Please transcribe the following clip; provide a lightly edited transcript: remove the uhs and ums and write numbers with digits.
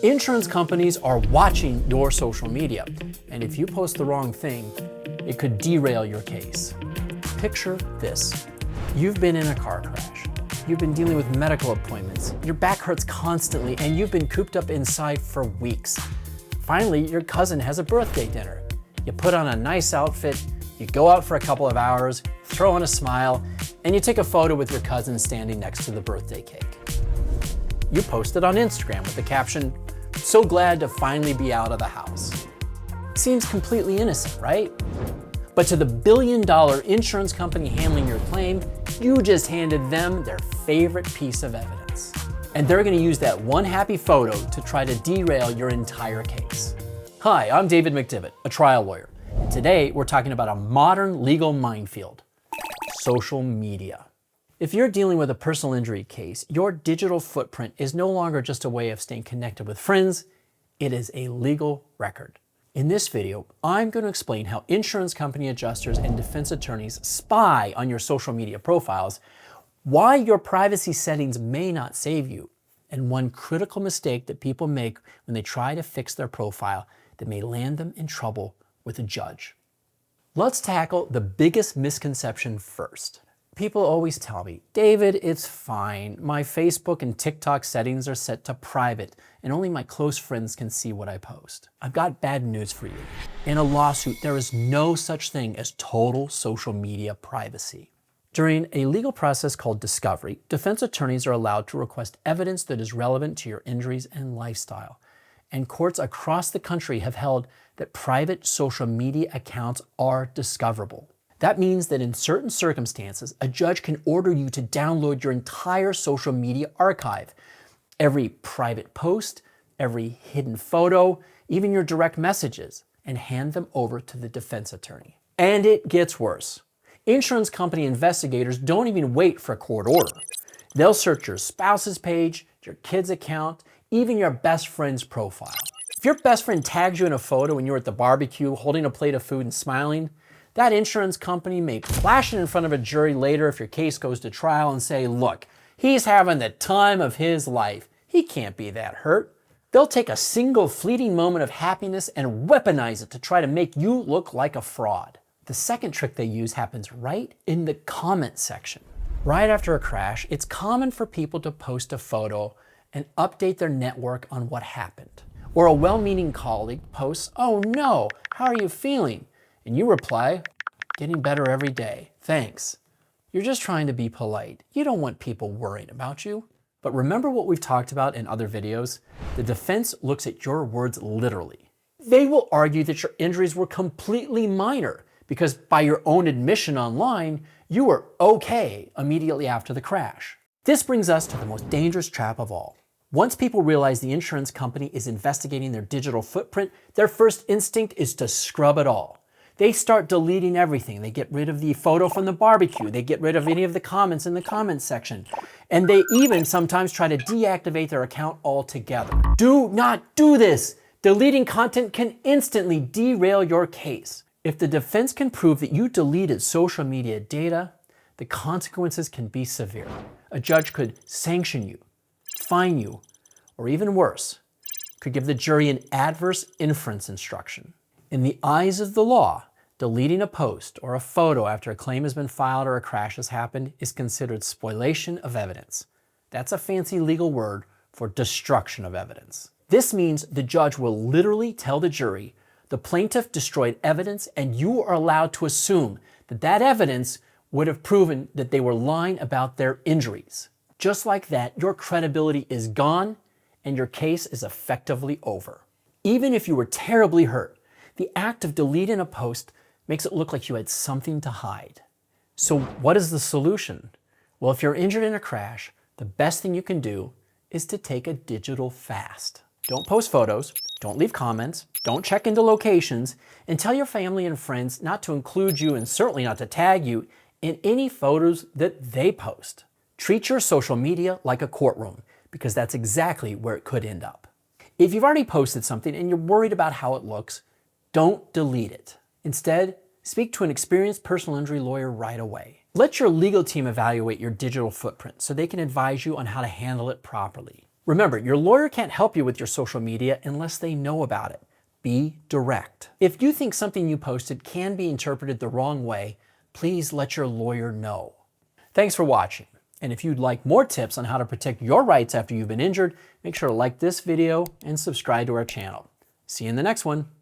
Insurance companies are watching your social media, and if you post the wrong thing, it could derail your case. Picture this. You've been in a car crash. You've been dealing with medical appointments. Your back hurts constantly, and you've been cooped up inside for weeks. Finally, your cousin has a birthday dinner. You put on a nice outfit, you go out for a couple of hours, throw on a smile, and you take a photo with your cousin standing next to the birthday cake. You post it on Instagram with the caption, "So glad to finally be out of the house." Seems completely innocent, right? But to the billion-dollar insurance company handling your claim, you just handed them their favorite piece of evidence. And they're going to use that one happy photo to try to derail your entire case. Hi, I'm David McDivitt, a trial lawyer. And today we're talking about a modern legal minefield: social media. If you're dealing with a personal injury case, your digital footprint is no longer just a way of staying connected with friends, it is a legal record. In this video, I'm going to explain how insurance company adjusters and defense attorneys spy on your social media profiles, why your privacy settings may not save you, and one critical mistake that people make when they try to fix their profile that may land them in trouble with a judge. Let's tackle the biggest misconception first. People always tell me, "David, it's fine. My Facebook and TikTok settings are set to private, and only my close friends can see what I post." I've got bad news for you. In a lawsuit, there is no such thing as total social media privacy. During a legal process called discovery, defense attorneys are allowed to request evidence that is relevant to your injuries and lifestyle. And courts across the country have held that private social media accounts are discoverable. That means that in certain circumstances, a judge can order you to download your entire social media archive, every private post, every hidden photo, even your direct messages, and hand them over to the defense attorney. And it gets worse. Insurance company investigators don't even wait for a court order. They'll search your spouse's page, your kid's account, even your best friend's profile. If your best friend tags you in a photo when you're at the barbecue holding a plate of food and smiling, that insurance company may flash it in front of a jury later if your case goes to trial and say, "Look, he's having the time of his life. He can't be that hurt." They'll take a single fleeting moment of happiness and weaponize it to try to make you look like a fraud. The second trick they use happens right in the comment section. Right after a crash, it's common for people to post a photo and update their network on what happened. Or a well-meaning colleague posts, "Oh no, how are you feeling?" And you reply, "Getting better every day, thanks." You're just trying to be polite. You don't want people worrying about you. But remember what we've talked about in other videos? The defense looks at your words literally. They will argue that your injuries were completely minor because by your own admission online, you were okay immediately after the crash. This brings us to the most dangerous trap of all. Once people realize the insurance company is investigating their digital footprint, their first instinct is to scrub it all. They start deleting everything. They get rid of the photo from the barbecue. They get rid of any of the comments in the comments section. And they even sometimes try to deactivate their account altogether. Do not do this. Deleting content can instantly derail your case. If the defense can prove that you deleted social media data, the consequences can be severe. A judge could sanction you, fine you, or even worse, could give the jury an adverse inference instruction. In the eyes of the law, deleting a post or a photo after a claim has been filed or a crash has happened is considered spoliation of evidence. That's a fancy legal word for destruction of evidence. This means the judge will literally tell the jury the plaintiff destroyed evidence and you are allowed to assume that that evidence would have proven that they were lying about their injuries. Just like that, your credibility is gone and your case is effectively over. Even if you were terribly hurt, the act of deleting a post makes it look like you had something to hide. So what is the solution? Well, if you're injured in a crash, the best thing you can do is to take a digital fast. Don't post photos, don't leave comments, don't check into locations, and tell your family and friends not to include you and certainly not to tag you in any photos that they post. Treat your social media like a courtroom because that's exactly where it could end up. If you've already posted something and you're worried about how it looks, don't delete it. Instead, speak to an experienced personal injury lawyer right away. Let your legal team evaluate your digital footprint so they can advise you on how to handle it properly. Remember, your lawyer can't help you with your social media unless they know about it. Be direct. If you think something you posted can be interpreted the wrong way, please let your lawyer know. Thanks for watching. And if you'd like more tips on how to protect your rights after you've been injured, make sure to like this video and subscribe to our channel. See you in the next one.